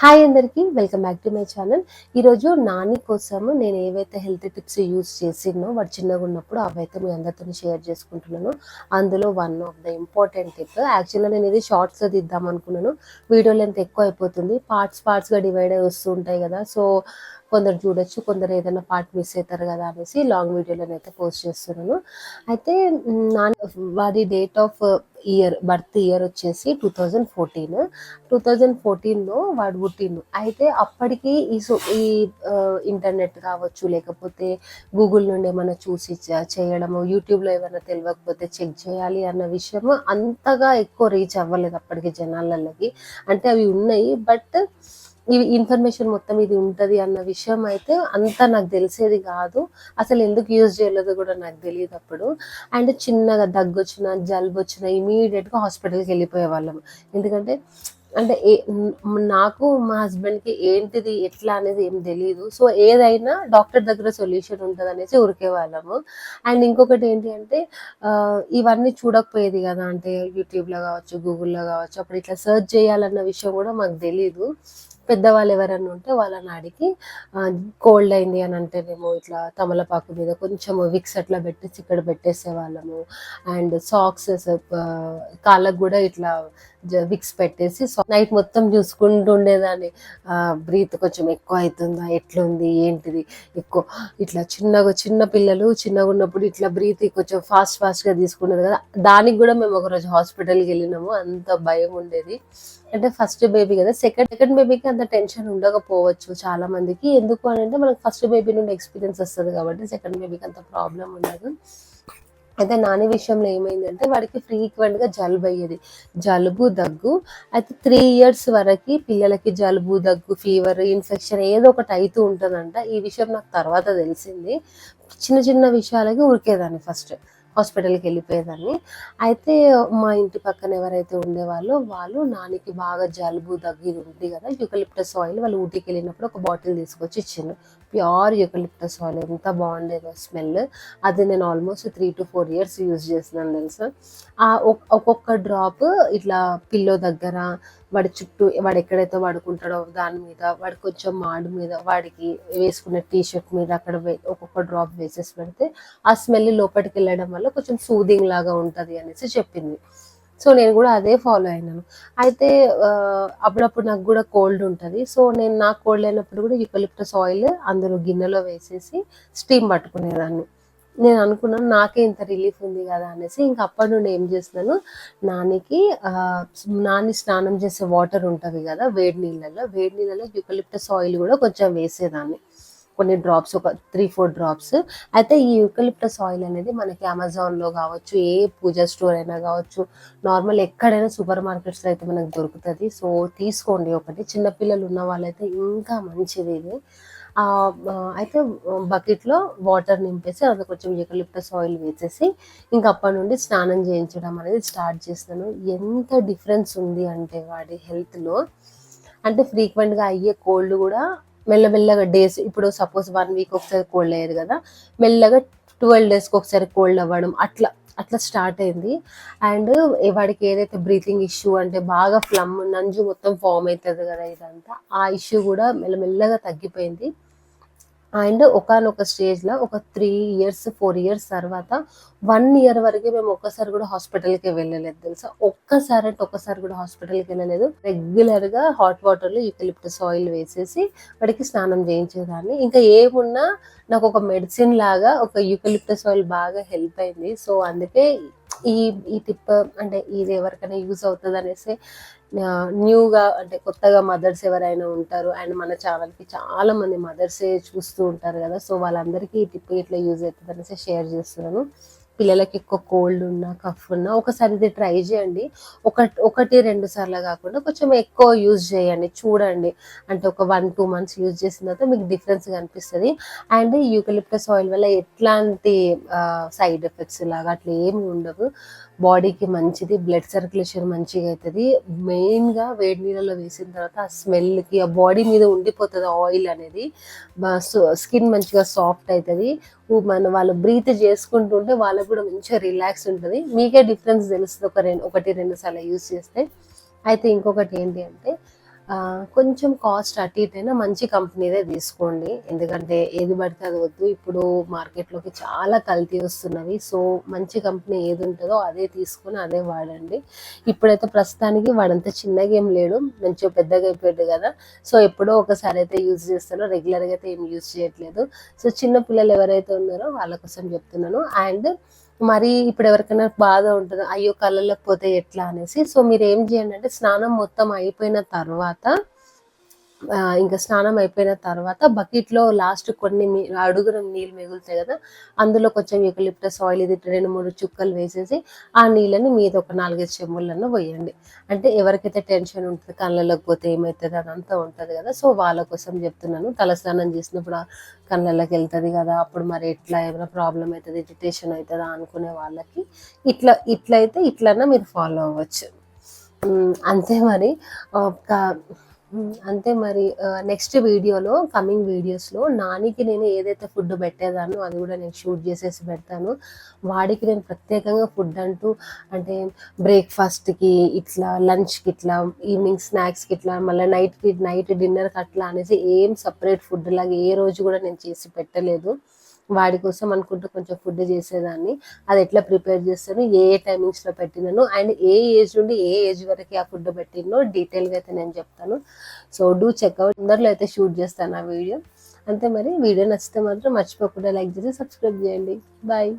Hi అందరికీ welcome back to my channel. ఈరోజు నాని కోసము నేను ఏవైతే హెల్త్ టిప్స్ యూజ్ చేసినో వాడు చిన్నగా ఉన్నప్పుడు అవైతే మీ అందరితో షేర్ చేసుకుంటున్నాను. అందులో one of the important tip, యాక్చువల్గా నేను ఇది షార్ట్స్లో తీద్దాం అనుకున్నాను. వీడియో లెంత్ ఎక్కువ అయిపోతుంది, పార్ట్స్గా డివైడ్ అయి వస్తూ ఉంటాయి కదా. సో కొందరు చూడొచ్చు, కొందరు ఏదైనా పార్ట్ మిస్ అవుతారు కదా అనేసి లాంగ్ వీడియోలను అయితే పోస్ట్ చేస్తున్నాను. అయితే నాని వాడి డేట్ ఆఫ్ బర్త్ ఇయర్ వచ్చేసి 2014లో వాడు పుట్టిండు. అయితే అప్పటికి ఈ ఇంటర్నెట్ కావచ్చు, లేకపోతే గూగుల్ నుండి ఏమైనా చూసి చేయడము, యూట్యూబ్లో ఏమైనా తెలియకపోతే చెక్ చేయాలి అన్న విషయము అంతగా ఎక్కువ రీచ్ అవ్వలేదు అప్పటికి జనాలకి. అంటే అవి ఉన్నాయి, బట్ ఇవి ఇన్ఫర్మేషన్ మొత్తం ఇది ఉంటుంది అన్న విషయం అయితే అంతా నాకు తెలిసేది కాదు. అసలు ఎందుకు యూజ్ చేయలేదో కూడా నాకు తెలియదు అప్పుడు. అండ్ చిన్నగా దగ్గు వచ్చినా, జలుబు వచ్చినా ఇమీడియట్గా హాస్పిటల్కి వెళ్ళిపోయే వాళ్ళం. ఎందుకంటే అంటే నాకు మా హస్బెండ్కి ఏంటిది ఎట్లా అనేది ఏం తెలియదు. సో ఏదైనా డాక్టర్ దగ్గర సొల్యూషన్ ఉంటుంది అనేసి ఉరికే వాళ్ళము. అండ్ ఇంకొకటి ఏంటి అంటే ఇవన్నీ చూడకపోయేది కదా, అంటే యూట్యూబ్లో కావచ్చు, గూగుల్లో కావచ్చు. అప్పుడు ఇట్లా సెర్చ్ చేయాలన్న విషయం కూడా మాకు తెలీదు. పెద్దవాళ్ళు ఎవరన్నా ఉంటే వాళ్ళని అడిగి కోల్డ్ అయింది అని అంటేనేమో ఇట్లా తమలపాకు మీద కొంచెం విక్స్ అట్లా పెట్టేసి ఇక్కడ పెట్టేసే వాళ్ళము. అండ్ సాక్సెస్ కాళ్ళకు కూడా ఇట్లా విక్స్ పెట్టేసి నైట్ మొత్తం చూసుకుంటూ ఉండేదాన్ని. బ్రీత్ కొంచెం ఎక్కువ అవుతుందా, ఎట్లుంది, ఏంటిది ఎక్కువ ఇట్లా చిన్న పిల్లలు చిన్నగా ఉన్నప్పుడు ఇట్లా బ్రీత్ కొంచెం ఫాస్ట్గా తీసుకున్నారు కదా, దానికి కూడా మేము ఒకరోజు హాస్పిటల్కి వెళ్ళినాము. అంత భయం ఉండేది. అంటే ఫస్ట్ బేబీ కదా, సెకండ్ బేబీకి అంత టెన్షన్ ఉండకపోవచ్చు చాలా మందికి. ఎందుకు అని అంటే మనకు ఫస్ట్ బేబీ నుండి ఎక్స్పీరియన్స్ వస్తుంది కాబట్టి సెకండ్ బేబీకి అంత ప్రాబ్లం ఉండదు. అయితే నాని విషయంలో ఏమైందంటే వాడికి ఫ్రీక్వెంట్గా జలుబు అయ్యేది, జలుబు దగ్గు. అయితే 3 years వరకు పిల్లలకి జలుబు దగ్గు ఫీవర్ ఇన్ఫెక్షన్ ఏదో ఒకటి అవుతూ ఉంటుందంట. ఈ విషయం నాకు తర్వాత తెలిసింది. చిన్న విషయాలకి ఉరికేదాన్ని, ఫస్ట్ హాస్పిటల్కి వెళ్ళిపోయేదాన్ని. అయితే మా ఇంటి పక్కన ఎవరైతే ఉండేవాళ్ళో వాళ్ళు నానికి బాగా జలుబు దగ్గు ఇది ఉంది కదా, యూకలిప్టస్ ఆయిల్ వాళ్ళు ఊటీకి వెళ్ళినప్పుడు ఒక బాటిల్ తీసుకొచ్చి ఇచ్చిండు. ప్యూర్ యూకలిప్టస్ ఆయిల్, ఎంత బాగుండేదో స్మెల్. అది నేను ఆల్మోస్ట్ 3 to 4 years యూజ్ చేస్తున్నాను తెలుసా. ఒక్కొక్క డ్రాప్ ఇట్లా పిల్లో దగ్గర, వాడి చుట్టూ, వాడు ఎక్కడైతే పడుకుంటాడో దాని మీద, వాడి కొంచెం మాడు మీద, వాడికి వేసుకునే టీషర్ట్ మీద అక్కడ ఒక్కొక్క డ్రాప్ వేసేసి పెడితే ఆ స్మెల్ లోపలికి వెళ్ళడం వల్ల కొంచెం సూదింగ్ లాగా ఉంటుంది అనేసి చెప్పింది. సో నేను కూడా అదే ఫాలో అయినాను. అయితే అప్పుడప్పుడు నాకు కూడా కోల్డ్ ఉంటుంది. సో నాకు కోల్డ్ అయినప్పుడు కూడా యూకలిప్టస్ ఆయిల్ అందులో గిన్నెలో వేసేసి స్టీమ్ పట్టుకునేదాన్ని. నేను అనుకున్నాను నాకే ఇంత రిలీఫ్ ఉంది కదా అనేసి. ఇంకా అప్పటి నుండి ఏం చేస్తున్నాను, నాని స్నానం చేసే వాటర్ ఉంటుంది కదా, వేడి నీళ్ళలో యూకలిప్టస్ ఆయిల్ కూడా కొంచెం వేసేదాన్ని, కొన్ని డ్రాప్స్, ఒక 3-4 డ్రాప్స్. అయితే ఈ యూకలిప్టస్ ఆయిల్ అనేది మనకి అమెజాన్లో కావచ్చు, ఏ పూజా స్టోర్ అయినా కావచ్చు, నార్మల్ ఎక్కడైనా సూపర్ మార్కెట్స్లో అయితే మనకు దొరుకుతుంది. సో తీసుకోండి ఒకటి, చిన్నపిల్లలు ఉన్న వాళ్ళైతే ఇంకా మంచిది ఇది. అయితే బకెట్లో వాటర్ నింపేసి అందులో కొంచెం యూకలిప్టస్ ఆయిల్ వేసేసి ఇంక అప్పటి నుండి స్నానం చేయించడం అనేది స్టార్ట్ చేస్తాను. ఎంత డిఫరెన్స్ ఉంది అంటే వాడి హెల్త్లో, అంటే ఫ్రీక్వెంట్గా అయ్యే కోల్డ్ కూడా మెల్లమెల్లగా డేస్, ఇప్పుడు సపోజ్ 1 week ఒకసారి కోల్డ్ అయ్యేది కదా, మెల్లగా 12 daysకి ఒకసారి కోల్డ్ అవ్వడం, అట్లా స్టార్ట్ అయింది. అండ్ వాడికి ఏదైతే బ్రీతింగ్ ఇష్యూ అంటే బాగా నంజు మొత్తం ఫామ్ అవుతుంది కదా ఇదంతా, ఆ ఇష్యూ కూడా మెల్లమెల్లగా తగ్గిపోయింది. అండ్ ఒకానొక స్టేజ్లో ఒక 3-4 years తర్వాత 1 year వరకు మేము ఒక్కసారి కూడా హాస్పిటల్కి వెళ్ళలేదు తెలుసా. ఒక్కసారి కూడా హాస్పిటల్కి వెళ్ళలేదు. రెగ్యులర్గా హాట్ వాటర్లో యూకలిప్టస్ ఆయిల్ వేసేసి వాడికి స్నానం చేయించేదాన్ని. ఇంకా ఏమున్నా నాకు ఒక మెడిసిన్ లాగా ఒక యూకలిప్టస్ ఆయిల్ బాగా హెల్ప్ అయింది. సో అందుకే ఈ ఈ టిప్, అంటే ఇది ఎవరికైనా యూజ్ అవుతుంది అనేసి, న్యూగా అంటే కొత్తగా మదర్స్ ఎవరైనా ఉంటారు, అండ్ మన ఛానల్కి చాలా మంది మదర్సే చూస్తూ ఉంటారు కదా, సో వాళ్ళందరికీ ఈ టిప్ ఇట్లా యూజ్ అవుతుంది అనేసి షేర్ చేస్తున్నాను. పిల్లలకి ఎక్కువ కోల్డ్ ఉన్నా, కఫ్ ఉన్నా ఒకసారి ఇది ట్రై చేయండి. 1-2 సార్లు కాకుండా కొంచెం ఎక్కువ యూజ్ చేయండి, చూడండి. అంటే ఒక 1-2 months యూజ్ చేసిన తర్వాత మీకు డిఫరెన్స్ కనిపిస్తుంది. అండ్ యూకలిప్టస్ ఆయిల్ వల్ల ఎట్లాంటి సైడ్ ఎఫెక్ట్స్ లాగా అట్లా ఏమి ఉండవు. బాడీకి మంచిది, బ్లడ్ సర్క్యులేషన్ మంచిగా అవుతుంది. మెయిన్గా వేడి నీళ్ళలో వేసిన తర్వాత ఆ స్మెల్కి ఆ బాడీ మీద ఉండిపోతుంది ఆయిల్ అనేది, స్కిన్ మంచిగా సాఫ్ట్ అవుతుంది. వాళ్ళు బ్రీత్ చేసుకుంటుంటే వాళ్ళకు కూడా మంచిగా రిలాక్స్ ఉంటుంది. మీకే డిఫరెన్స్ తెలుస్తుంది 1-2 సార్లు యూజ్ చేస్తే. అయితే ఇంకొకటి ఏంటి అంటే కొంచెం కాస్ట్ అటు ఇటైనా మంచి కంపెనీదే తీసుకోండి. ఎందుకంటే ఏది పడితే అది వద్దు. ఇప్పుడు మార్కెట్‌లోకి చాలా కల్తీ వస్తున్నవి. సో, మంచి కంపెనీ ఏది ఉంటదో అదే తీసుకొని అదే వాడండి. ఇప్పుడైతే ప్రస్తుతానికి వాడంత చిన్నగా ఏం లేడు. మంచిగా పెద్దగా అయిపోయాడు కదా! సో, ఎప్పుడో ఒకసారి అయితే యూజ్ చేస్తాను. రెగ్యులర్‌గా అయితే ఏం యూజ్ చేయట్లేదు. సో, చిన్న పిల్లలు ఎవరైతే ఉన్నారో వాళ్ళ కోసం చెప్తున్నాను. అండ్ మరి ఇప్పుడు ఎవరికైనా బాధ ఉంటది. అయ్యో! కళ్ళలోకి పోతే ఎట్లా అనేసి. సో, మీరేం చేయండంటే స్నానం మొత్తం అయిపోయిన తర్వాత ఇంకా స్నానం అయిపోయిన తర్వాత బకెట్‌లో లాస్ట్ కొన్ని అడుగున నీళ్ళు మిగులుతాయి గదా! అందులో కొంచెం యూకలిప్టస్ ఆయిల్ ఇది 2, 3 చుక్కలు వేసేసి, ఆ నీళ్ళని మీద ఒక 4, 5 చెంబులన్నా పొయ్యండి. అంటే ఎవరికైతే టెన్షన్ ఉంటది, కళ్ళలోకి పోతే ఏమైతది అదంతా ఉంటది గదా! సో, వాళ్ళ కోసం జెప్తున్నాను. తలస్నానం చేసినప్పుడు కళ్ళలోకెళ్తది గదా! అప్పుడు మరి ఎట్లా ఏమైనా ప్రాబ్లమ్ అయితది, ఇరిటేషన్ అయితదా అనుకునే వాళ్ళకి ఇట్లయితే ఇట్లన్నా మీరు ఫాలో అవ్వచ్చు. అంతే మరి. ఒక అంతే మరి. నెక్స్ట్ వీడియోలో కమింగ్ వీడియోస్‌లో నానికి నేను ఏదైతే ఫుడ్ పెట్టేదాన్నో అది గూడా నేను షూట్ చేసేసి పెడతాను. వాడికి నేను ప్రత్యేకంగా ఫుడ్ అంటూ అంటే బ్రేక్‌ఫాస్ట్‌కి ఇట్లా, లంచ్‌కి ఇట్లా, ఈవినింగ్ స్నాక్స్‌కి ఇట్లా, మళ్ళీ నైట్ డిన్నర్‌కి అట్లా అనేసి ఏం సెపరేట్ ఫుడ్‌లాగా ఏ రోజు గూడా నేను చేసి పెట్టలేదు. వాడి కోసం అనుకుంటూ కొంచెం ఫుడ్ చేసేదాన్ని. అది ఎట్లా ప్రిపేర్ చేస్తాను, ఏ ఏ టైమింగ్స్‌లో పెట్టినాను అండ్ ఏ ఏజ్ నుండి ఏ ఏజ్ వరకి ఆ ఫుడ్ పెట్టినో డీటెయిల్‌గా అయితే నేను చెప్తాను. So, do checkout. తొందరలో అయితే షూట్ చేస్తాను ఆ వీడియో. అంతే మరి. వీడియో నచ్చితే మాత్రం మర్చిపోకుండా లైక్ చేసి సబ్స్క్రైబ్ చేయండి. బాయ్.